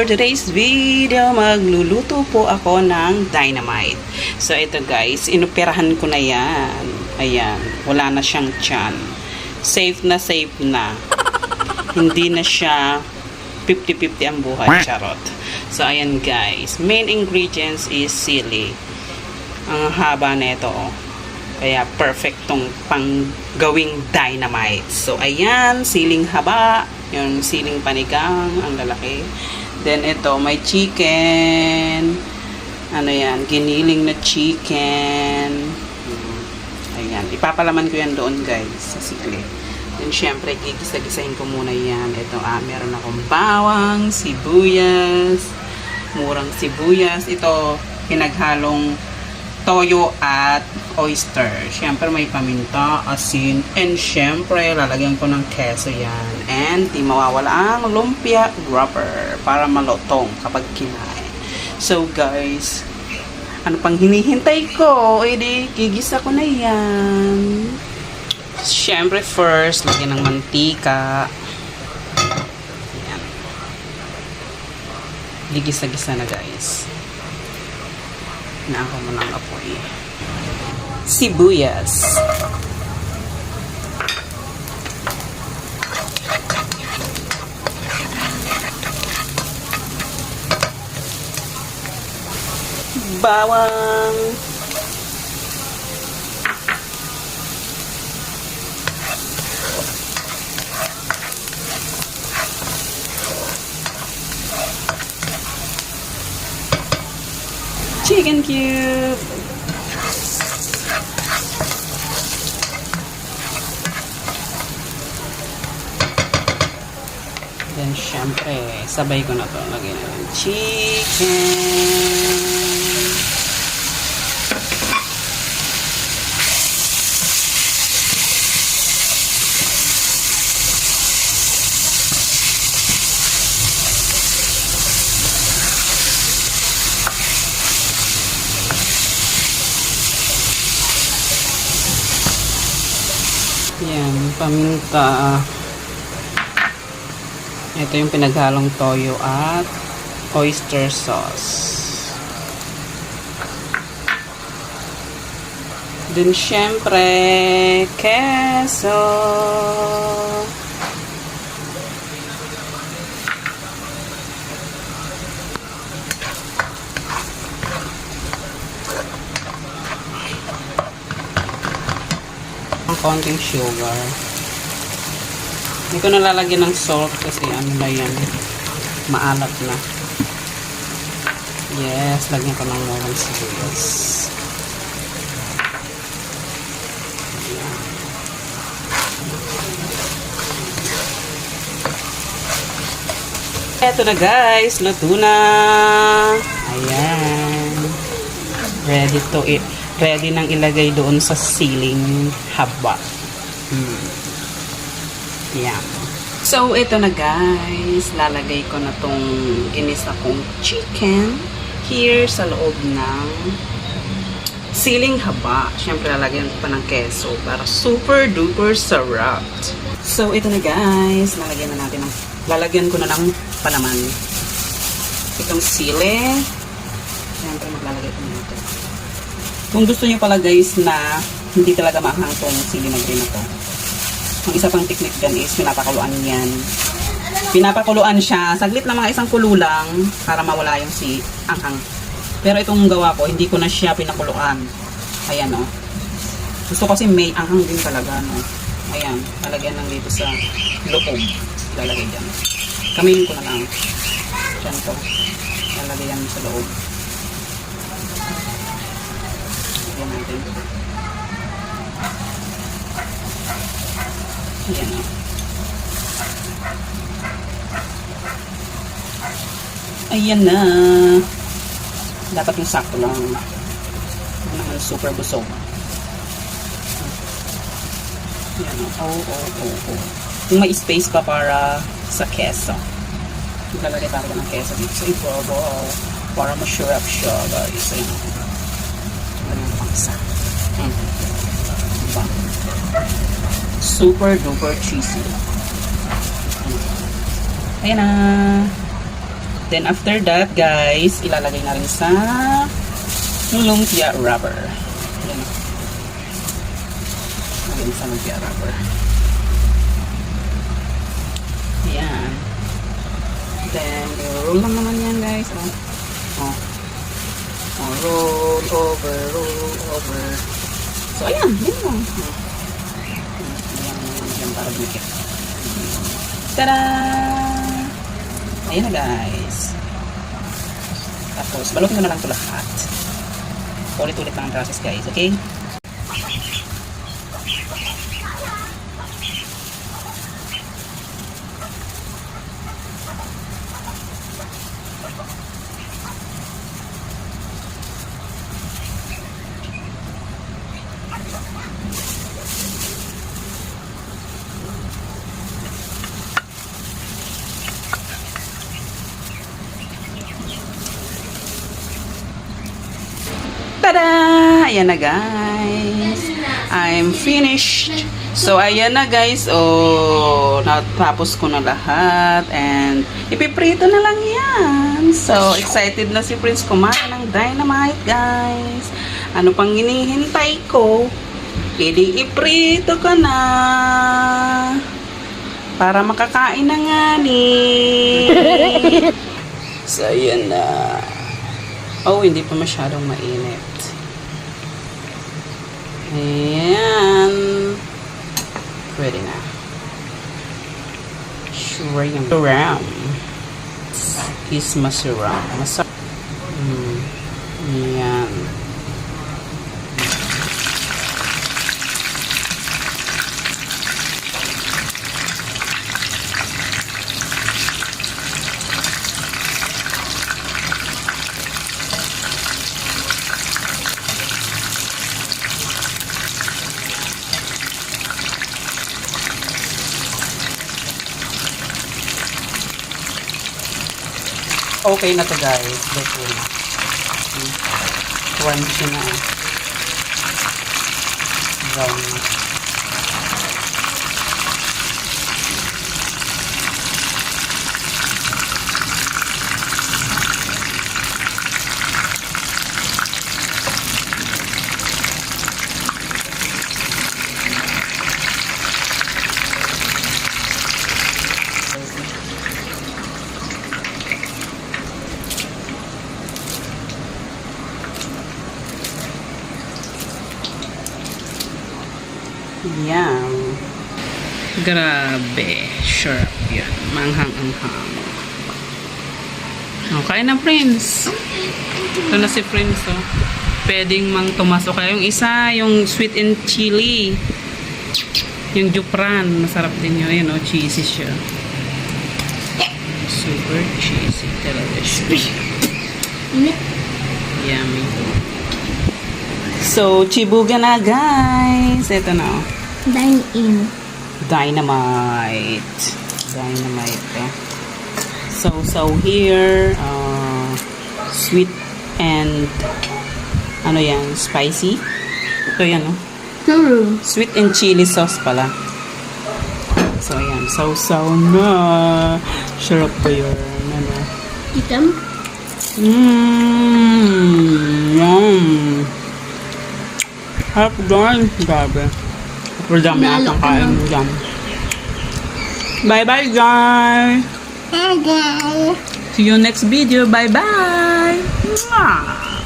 today's video, magluluto po ako ng dynamite. So, ito guys, inoperahan ko na yan. Ayan, wala na siyang tiyan. Safe na. Hindi na siya 50-50 ang buhay, charot. So, ayan guys, main ingredients is sili. Ang haba na ito, oh. Kaya perfect tong pang gawing dynamite. So, ayan, siling haba. Yung siling panigang, ang lalaki. Then, ito, may chicken. Ano yan, giniling na chicken. Ayan, ipapalaman ko yan doon, guys, sa sikli. Then, syempre, gigisa-gisahin ko muna yan. Ito, meron akong bawang, sibuyas, murang sibuyas. Ito, pinaghalong toyo at oyster. Siyempre may paminta, asin, and siyempre lalagyan ko ng keso yan. And di mawawala ang lumpia wrapper para malutong kapag kinain. So guys, ano pang hinihintay ko? E di, gigisa ko na yan. Siyempre first, lagyan ng mantika. Yan. Gigisa-gisa na guys. Naako mo ng apoy. Sibuyas. Bawang. Chicken cube. Then, syempre, sabay ko na to. Lagyan na ng chicken. Yan, paminta. Ito yung pinaghalong toyo at oyster sauce. Then, syempre, keso. Konting sugar. Hindi ko nalalagyan ng salt kasi ano na yan, maalat na. Yes, lagyan ko ng murang sibuyas. Eto na guys, luto na. Ayan. Ready to eat. Ready nang ilagay doon sa siling haba. Yan. So, ito na guys. Lalagay ko na tong ginisa kong chicken here sa loob ng siling haba. Siyempre, lalagyan ko pa ng keso para super duper sarap. So, ito na guys. Lalagyan ko na ng palaman. Itong sili. Siyempre, maglalagay ko na ito. Kung gusto niyo pala guys na hindi talaga maanghang itong sili na green na to, ang isa pang technique dyan is pinapakuluan yan. Pinapakuluan siya, saglit na mga isang kulo lang para mawala yung anghang. Pero itong gawa ko, hindi ko na siya pinakuluan. Ayan o. Gusto kasi may anghang din talaga. No? Ayan, lalagyan lang dito sa loob. Lalagay dyan. Kaminin ko na lang. Dyan to. Lalagay yan sa loob. Natin. Ayan o. Ayan na. Dapat yung sakto lang. Hindi naman super busog. Ayan o. Oh. Kung may space pa para sa keso. Lalagay talaga ng keso dito sa ibabaw. Para ma-sure siya guys. Ayan o. Diba? Super duper cheesy. Ayan na. Then after that, guys, ilalagay na rin sa lumpia wrapper. Ayan. Lagay sa lumpia wrapper. Ayan. Then, roll lang naman yan, guys. Oh. Oh, roll over, roll over. So, ayan. Yan lang. Ayan, para dikit. Tada! Ayan na, guys. Tapos, balutin ko na lang ito lahat. Ulit-ulit lang ang process, guys. Okay? Tada! Ayan na, guys. I'm finished. So, ayan na, guys. Oh, natapos ko na lahat. And, ipiprito na lang yan. So, excited na si Prince kumain ng dynamite, guys. Ano pang hinihintay ko? Pwede iprito ka na. Para makakain na nga ni. So, ayan na. Oh, hindi pa masyadong mainit. Ayan. Pwede na. Shrimp. Is masarap. Masarap. Ayan. Okay na to, guys. Luto na. Crunchy na. Brown na. Yum. Grabe. Sharp yan. Manghang-anghang. Okay na, Prince. Ito na si Prince, oh. Pwedeng mang tumasok kaya. Yung isa, yung sweet and chili. Yung jupran. Masarap din yun. Ayan, oh. Cheesy siya. Super cheesy. Delicious. Yummy. So, chibuga na, guys. Ito na, oh. Dine in. Dynamite. Dynamite. So here, sweet and, ano yan, spicy. Ito yan, oh. Sweet and chili sauce pala. So, ayan. So na. Sarap po yun. Ano? Itam? Yum. Harap doon. Grabe. Pero dami atang kain dyan. Bye-bye, guys. Bye, guys. See you next video. Bye-bye. Mwah.